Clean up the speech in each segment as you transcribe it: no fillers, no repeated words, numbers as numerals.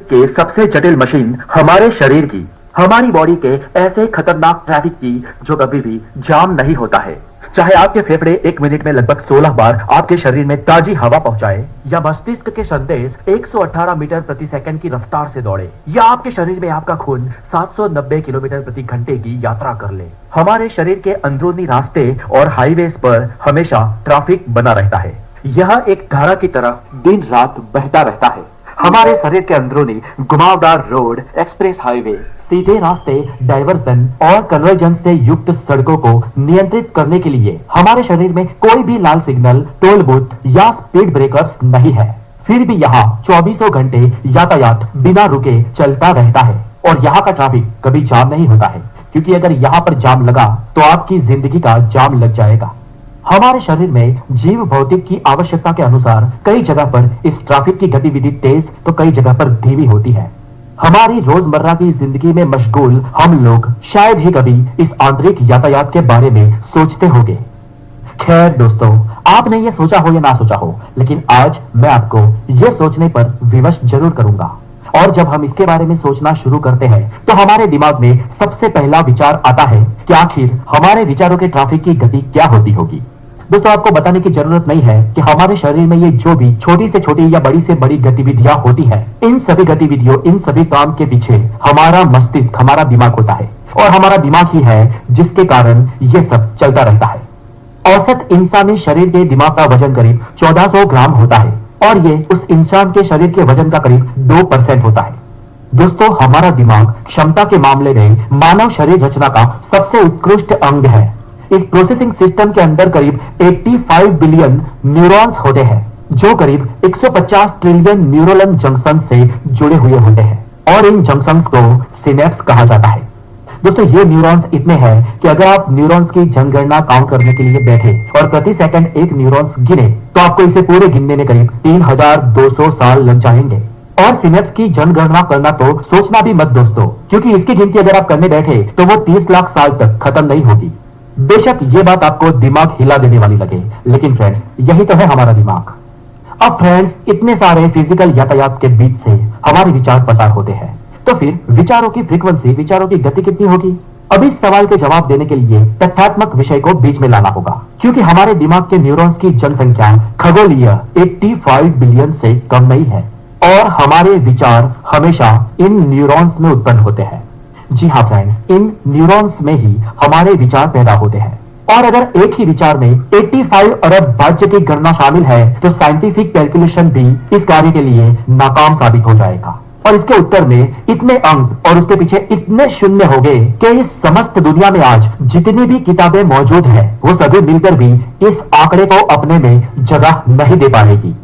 के सबसे जटिल मशीन हमारे शरीर की, हमारी बॉडी के ऐसे खतरनाक ट्रैफिक की जो कभी भी जाम नहीं होता है। चाहे आपके फेफड़े 1 मिनट में लगभग 16 बार आपके शरीर में ताजी हवा पहुंचाए, या मस्तिष्क के संदेश 118 मीटर प्रति सेकंड की रफ्तार से दौड़े, या आपके शरीर में आपका खून 790 किलोमीटर प्रति घंटे की यात्रा कर ले, हमारे शरीर के अंदरूनी रास्ते और हाईवेज पर हमेशा ट्रैफिक बना रहता है। यह एक धारा की तरह दिन रात बहता रहता है। हमारे शरीर के अंदरूनी घुमावदार रोड, एक्सप्रेस हाईवे, सीधे रास्ते, डाइवर्जन और कन्वर्जन से युक्त सड़कों को नियंत्रित करने के लिए हमारे शरीर में कोई भी लाल सिग्नल, टोल बूथ या स्पीड ब्रेकर्स नहीं है। फिर भी यहाँ 24 घंटे यातायात बिना रुके चलता रहता है और यहाँ का ट्रैफिक कभी जाम नहीं होता है, क्योंकि अगर यहाँ पर जाम लगा तो आपकी जिंदगी का जाम लग जाएगा। हमारे शरीर में जीव भौतिक की आवश्यकता के अनुसार कई जगह पर इस ट्रैफिक की गतिविधि तेज तो कई जगह पर धीमी होती है। हमारी रोजमर्रा की जिंदगी में मशगूल हम लोग शायद ही कभी इस आंतरिक यातायात के बारे में सोचते होंगे। खैर दोस्तों, आपने ये सोचा हो या ना सोचा हो, लेकिन आज मैं आपको ये सोचने पर विवश जरूर करूंगा। और जब हम इसके बारे में सोचना शुरू करते हैं तो हमारे दिमाग में सबसे पहला विचार आता है कि आखिर हमारे विचारों के ट्रैफिक की गति क्या होती होगी। दोस्तों, आपको बताने की जरूरत नहीं है कि हमारे शरीर में ये जो भी छोटी से छोटी या बड़ी से बड़ी गतिविधियां होती है, इन सभी गतिविधियों, इन सभी काम के पीछे हमारा मस्तिष्क, हमारा दिमाग होता है, और हमारा दिमाग ही है जिसके कारण ये सब चलता रहता है। औसत इंसानी शरीर के दिमाग का वजन करीब 1400 ग्राम होता है और ये उस इंसान के शरीर के वजन का करीब 2% होता है। दोस्तों, हमारा दिमाग क्षमता के मामले में मानव शरीर रचना का सबसे उत्कृष्ट अंग है। इस प्रोसेसिंग सिस्टम के अंदर करीब 85 बिलियन न्यूरॉन्स होते हैं, जो करीब 150 ट्रिलियन न्यूरल जंक्शन से जुड़े हुए होते हैं, और इन जंक्शंस को सिनेप्स कहा जाता है। दोस्तों, ये न्यूरॉन्स इतने हैं कि अगर आप न्यूरॉन्स की जनगणना काउंट करने के लिए बैठे और प्रति सेकंड एक न्यूरॉन्स गिने तो आपको इसे पूरे गिनने में करीब 3200 साल लग जाएंगे। और सिनेप्स की जनगणना करना तो सोचना भी मत दोस्तों, क्योंकि इसकी गिनती अगर आप करने बैठे तो वो 30 लाख साल तक खत्म नहीं होगी। बेशक ये बात आपको दिमाग हिला देने वाली लगे, लेकिन फ्रेंड्स, यही तो है हमारा दिमाग। अब फ्रेंड्स, इतने सारे फिजिकल यातायात के बीच से हमारे विचार पसार होते हैं, तो फिर विचारों की फ्रीक्वेंसी, विचारों की गति कितनी होगी? अब इस सवाल के जवाब देने के लिए तथ्यात्मक विषय को बीच में लाना होगा, क्योंकि हमारे दिमाग के न्यूरॉन्स की जनसंख्या खगोलीय 85 बिलियन से कम नहीं है, और हमारे विचार हमेशा इन न्यूरॉन्स में उत्पन्न होते हैं। जी हाँ फ्रेंड्स, इन न्यूरॉन्स में ही हमारे विचार पैदा होते हैं। और अगर एक ही विचार में 85 अरब राज्य की गणना शामिल है तो साइंटिफिक कैलकुलेशन भी इस कार्य के लिए नाकाम साबित हो जाएगा। और इसके उत्तर में इतने अंक और उसके पीछे इतने शून्य हो गए कि इस समस्त दुनिया में आज जितनी भी किताबें मौजूद हैं, वो सभी मिलकर भी इस आंकड़े को अपने में जगह नहीं दे पाएगी।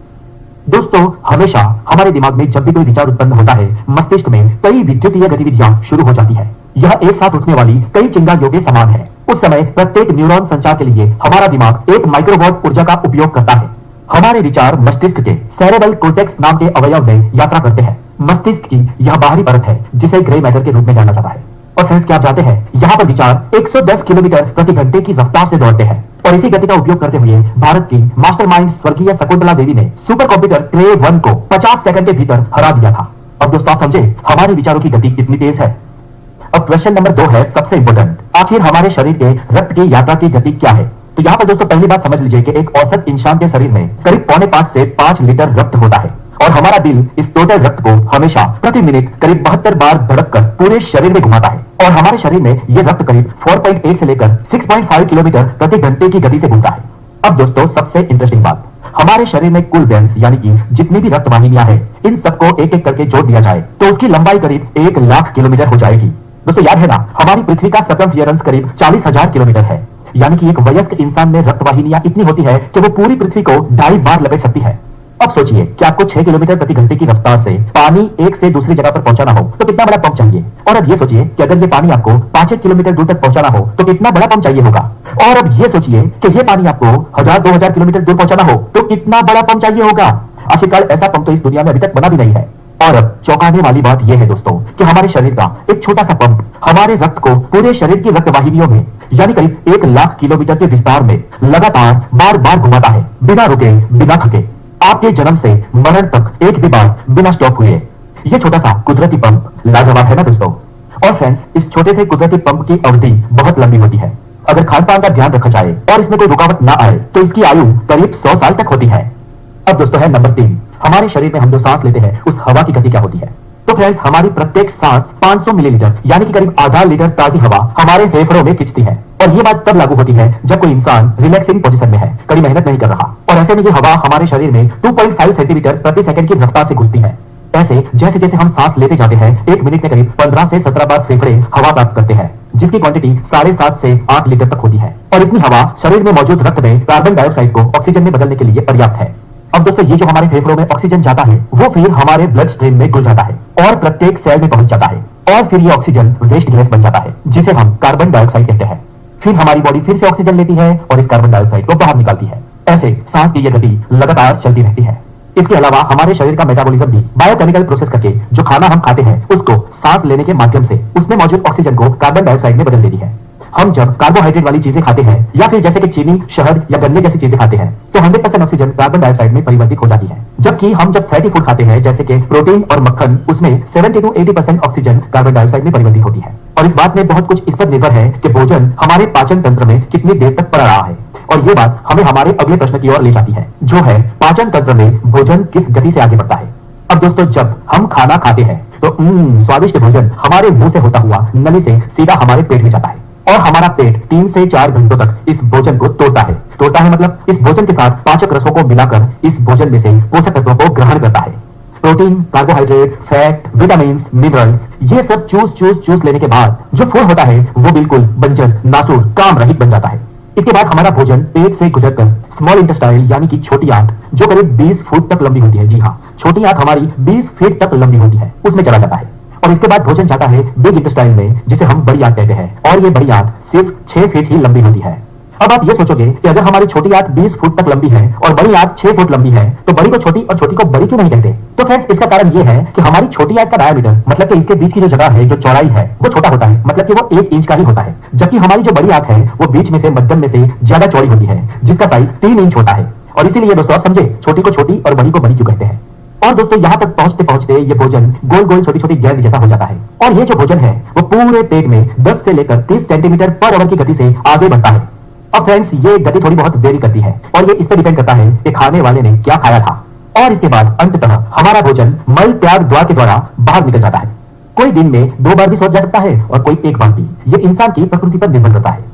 दोस्तों, हमेशा हमारे दिमाग में जब भी कोई विचार उत्पन्न होता है, मस्तिष्क में कई विद्युतीय गतिविधियां शुरू हो जाती है। यह एक साथ उठने वाली कई चिंगारियों के समान है। उस समय प्रत्येक न्यूरॉन संचार के लिए हमारा दिमाग 1 माइक्रोवाट ऊर्जा का उपयोग करता है। हमारे विचार मस्तिष्क के सेरेब्रल कोर्टेक्स नाम के अवयव में यात्रा करते हैं। मस्तिष्क की यह बाहरी परत है जिसे ग्रे मैटर के रूप में जाना जाता है। और फ्रेंड्स, क्या आप जानते हैं, यहाँ पर विचार 110 किलोमीटर प्रति घंटे की रफ्तार से दौड़ते हैं। और इसी गति का उपयोग करते हुए भारत की मास्टरमाइंड स्वर्गीय शकुंतला देवी ने सुपर कंप्यूटर क्ले 1 को 50 सेकंड के भीतर हरा दिया था। अब दोस्तों, आप समझे हमारे विचारों की गति कितनी तेज है। अब क्वेश्चन नंबर 2 है सबसे इंपोर्टेंट, आखिर हमारे शरीर के रक्त की यात्रा की गति क्या है? तो यहाँ पर दोस्तों पहली बात समझ लीजिए कि एक औसत इंसान के शरीर में करीब 4.5 से 5 लीटर रक्त होता है, और हमारा दिल इस टोटल रक्त को हमेशा प्रति मिनट करीब 72 बार धड़ककर पूरे शरीर में घुमाता है। और हमारे शरीर में यह रक्त करीब 4.8 से लेकर 6.5 किलोमीटर प्रति घंटे की गति से घूमता है। अब दोस्तों, सबसे इंटरेस्टिंग बात, हमारे शरीर में कुल वेन्स यानी कि जितनी भी रक्त वाहिनियां हैं, इन सबको एक एक करके जोड़ दिया जाए तो उसकी लंबाई करीब 1 लाख किलोमीटर हो जाएगी। दोस्तों, याद है ना, हमारी पृथ्वी का सर्कमफियरेंस करीब 40,000 किलोमीटर है, यानी कि एक वयस्क इंसान में रक्त वाहिनियां इतनी होती है कि वो पूरी पृथ्वी को 2.5 बार लपेट सकती है। अब सोचिए कि आपको 6 किलोमीटर प्रति घंटे की रफ्तार से पानी एक से दूसरी जगह पर पहुंचाना हो तो कितना बड़ा पंप चाहिए। और अब ये सोचिए कि अगर ये पानी आपको 5 किलोमीटर दूर तक पहुंचाना हो तो कितना बड़ा पंप चाहिए होगा। और अब ये सोचिए कि ये पानी आपको 1000-2000 किलोमीटर दूर पहुंचाना हो तो कितना बड़ा पंप चाहिए होगा। आखिरकार ऐसा पंप तो इस दुनिया में अभी तक बना भी नहीं है। और अब चौंकाने वाली बात यह है दोस्तों कि हमारे शरीर का एक छोटा सा पंप हमारे रक्त को पूरे शरीर की रक्त वाहिनियों में यानी करीब 1 लाख किलोमीटर के विस्तार में लगातार बार बार घुमाता है, बिना रुके, बिना थके, आपके जन्म से मरण तक एक भी बार बिना स्टॉप हुए। ये छोटा सा कुदरती पंप लाजवाब है ना दोस्तों। और फ्रेंड्स, इस छोटे से कुदरती पंप की अवधि बहुत लंबी होती है। अगर खान पान का ध्यान रखा जाए और इसमें कोई रुकावट ना आए तो इसकी आयु करीब 100 साल तक होती है। अब दोस्तों है नंबर 3, हमारे शरीर में हम जो सांस लेते हैं उस हवा की गति क्या होती है। तो फ्रेंड्स, हमारी प्रत्येक सांस 500 मिलीलीटर यानी कि करीब आधा लीटर ताजी हवा हमारे फेफड़ों में खींचती है। और ये बात तब लागू होती है जब कोई इंसान रिलैक्सिंग पोजीशन में है, कड़ी मेहनत नहीं कर रहा, और ऐसे में ये हवा हमारे शरीर में 2.5 सेंटीमीटर प्रति सेकंड की रफ्तार से घुसती है। ऐसे जैसे जैसे हम सांस लेते जाते हैं, एक मिनट में करीब 15 से 17 बार फेफड़े हवा प्राप्त करते हैं, जिसकी क्वांटिटी 7.5 से 8 लीटर तक होती है। और इतनी हवा शरीर में मौजूद रक्त में कार्बन डाइऑक्साइड को ऑक्सीजन में बदलने के लिए पर्याप्त है। अब दोस्तों, ये जो हमारे फेफड़ों में ऑक्सीजन जाता है वो फिर हमारे ब्लड स्ट्रीम में घुल जाता है और प्रत्येक सेल में पहुंच जाता है, और फिर ये ऑक्सीजन वेस्ट गैस बन जाता है, जिसे हम कार्बन डाइऑक्साइड कहते हैं। फिर हमारी बॉडी फिर से ऑक्सीजन लेती है और इस कार्बन डाइऑक्साइड को बाहर निकालती है। ऐसे सांस की ये गति लगातार चलती रहती है। इसके अलावा हमारे शरीर का मेटाबॉलिज्म भी बायोकेमिकल प्रोसेस करके जो खाना हम खाते हैं उसको सांस लेने के माध्यम से उसमें मौजूद ऑक्सीजन को कार्बन डाइऑक्साइड में बदल देती है। हम जब कार्बोहाइड्रेट वाली चीजें खाते हैं या फिर जैसे कि चीनी, शहद या गन्ने जैसी चीजें खाते हैं तो 100% ऑक्सीजन कार्बन डाइऑक्साइड में परिवर्तित हो जाती है। जबकि हम जब फैटी फूड खाते हैं जैसे कि प्रोटीन और मक्खन, उसमें 70 to 80% ऑक्सीजन कार्बन डाइऑक्साइड में परिवर्तित होती है। और इस बात में बहुत कुछ इस पर निर्भर है कि भोजन हमारे पाचन तंत्र में कितनी देर तक पड़ रहा है। और ये बात हमें हमारे अगले प्रश्न की ओर ले जाती है, जो है पाचन तंत्र में भोजन किस गति से आगे बढ़ता है। अब दोस्तों, जब हम खाना खाते हैं तो स्वादिष्ट भोजन हमारे मुंह से होता हुआ नली से सीधा हमारे पेट में जाता है, और हमारा पेट 3 से 4 घंटों तक इस भोजन को तोड़ता है मतलब इस भोजन के साथ पाचक रसों को मिलाकर इस भोजन में से पोषक तत्वों को ग्रहण करता है। Protein, carbohydrate, fat, vitamin, minerals, ये सब चूस लेने के बाद जो फूड होता है वो बिल्कुल बंजर, नासूर, काम रहित बन जाता है। इसके बाद हमारा भोजन पेट से गुजरकर स्मॉल इंटेस्टाइल यानी कि छोटी आंत, जो करीब 20 फुट तक लंबी होती है, जी हाँ, छोटी आंत हमारी 20 फीट तक लंबी होती है, उसमें चला जाता है। और इसके बाद भोजन जाता है बिग इंटेस्टाइल में, जिसे हम बड़ी आंत कहते हैं, और ये बड़ी आंत सिर्फ 6 फीट ही लंबी होती है। अब आप ये सोचोगे कि अगर हमारी छोटी आंत 20 फुट तक लंबी है और बड़ी आंत 6 फुट लंबी है तो बड़ी को छोटी और छोटी को बड़ी क्यों नहीं कहते। तो फ्रेंड्स, इसका कारण ये है कि हमारी छोटी आंत का डायमीटर, मतलब कि इसके बीच की जो जगह है, जो चौड़ाई है, वो छोटा होता है, मतलब कि वो 1 इंच का ही होता है। जबकि हमारी जो बड़ी आंत है वो बीच में से, मध्यम में से ज्यादा चौड़ी होती है, जिसका साइज 3 इंच होता है। और इसीलिए दोस्तों आप समझे छोटी को छोटी और बड़ी को बड़ी क्यों कहते हैं। और दोस्तों, यहाँ तक पहुंचते पहुंचते ये भोजन गोल गोल छोटी छोटी गेंद जैसा हो जाता है, और ये जो भोजन है वो पूरे पेट में 10 से लेकर 30 सेंटीमीटर पर आवर की गति से आगे बढ़ता है। अब फ्रेंड्स, ये गति थोड़ी बहुत वेरी करती है और ये इस पर डिपेंड करता है कि खाने वाले ने क्या खाया था। और इसके बाद अंततः हमारा भोजन मल त्याग द्वार के द्वारा बाहर निकल जाता है। कोई दिन में 2 बार भी शौच जा सकता है और कोई 1 बार भी। ये इंसान की प्रकृति पर निर्भर करता है।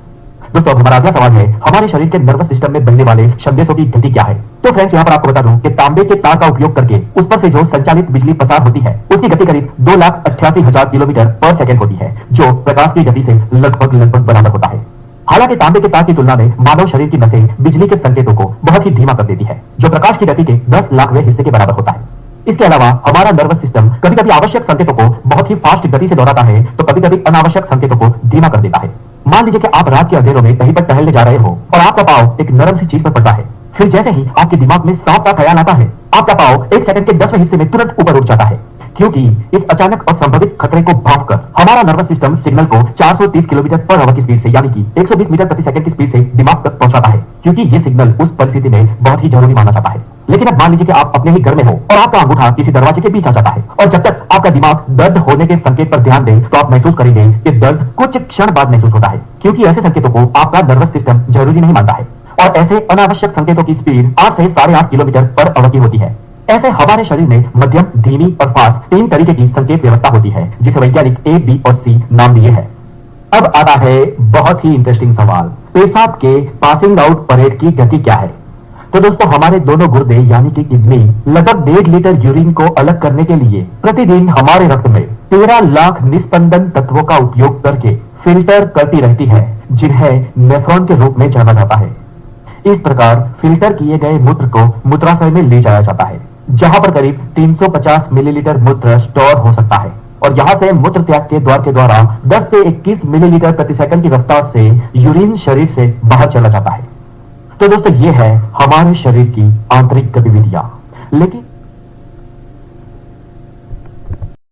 दोस्तों, अब हमारा अगला सवाल है, हमारे शरीर के नर्वस सिस्टम में बनने वाले संदेशों की गति क्या है। तो फ्रेंड्स, यहाँ पर आपको बता दूं कि तांबे के तार का उपयोग करके उस पर से जो संचालित बिजली पसार होती है उसकी गति करीब 2,88,000 किलोमीटर पर सेकंड होती है, जो प्रकाश की गति से लगभग बराबर होता है। हालांकि तांबे के तार की तुलना में मानव शरीर की नसें बिजली के संकेतों को बहुत ही धीमा कर देती है, जो प्रकाश की गति के 10 लाखवें हिस्से के बराबर होता है। इसके अलावा हमारा नर्वस सिस्टम कभी कभी आवश्यक संकेतों को बहुत ही फास्ट गति से दोहराता है तो कभी कभी अनावश्यक संकेतों को धीमा कर देता है। मान लीजिए कि आप रात के अंधेरों में कहीं पर टहलने जा रहे हो और आपका पांव एक नरम सी चीज पर पड़ता है। फिर जैसे ही आपके दिमाग में सांप का ख्याल आता है, आपका पांव 1 सेकंड के 10वें हिस्से में तुरंत ऊपर उठ जाता है, क्योंकि इस अचानक और संभावित खतरे को भांपकर हमारा नर्वस सिस्टम सिग्नल को 430 किलोमीटर पर आवर की स्पीड से, यानी कि 120 मीटर प्रति सेकंड की स्पीड से दिमाग तक पहुंचाता है, क्योंकि ये सिग्नल उस परिस्थिति में बहुत ही जरूरी माना जाता है। लेकिन अब मान लीजिए कि आप अपने ही घर में हो और आपका अंगूठा किसी दरवाजे के बीच आ जाता है, और जब तक आपका दिमाग दर्द होने के संकेत पर ध्यान दे तो आप महसूस करेंगे कि दर्द कुछ क्षण बाद महसूस होता है, क्योंकि ऐसे संकेतों को आपका नर्वस सिस्टम जरूरी नहीं मानता है। और ऐसे अनावश्यक संकेतों की स्पीड 8 से 8.5 किलोमीटर पर आवर की होती है। ऐसे हमारे शरीर में मध्यम, धीमी और फास्ट 3 तरीके की संकेत व्यवस्था होती है, जिसे वैज्ञानिक A, B और C नाम दिए हैं। अब आता है बहुत ही इंटरेस्टिंग सवाल, पेशाब के पासिंग आउट परेड की गति क्या है। तो दोस्तों, हमारे दोनों गुर्दे यानी कि किडनी लगभग 1.5 लीटर यूरिन को अलग करने के लिए प्रतिदिन हमारे रक्त में 13 लाख निस्पंदन तत्वों का उपयोग करके फिल्टर करती रहती है, जिन्हें नेफ्रॉन के रूप में जाना जाता है। इस प्रकार फिल्टर किए गए मूत्र को मूत्राशय में ले जाया जाता है, जहां पर करीब 350 मिलीलीटर मूत्र स्टोर हो सकता है, और यहां से मूत्र त्याग के द्वार के द्वारा 10 से 21 मिलीलीटर प्रति सेकंड की रफ्तार से यूरिन शरीर से बाहर चला जाता है। तो दोस्तों, ये है हमारे शरीर की आंतरिक गतिविधियां। लेकिन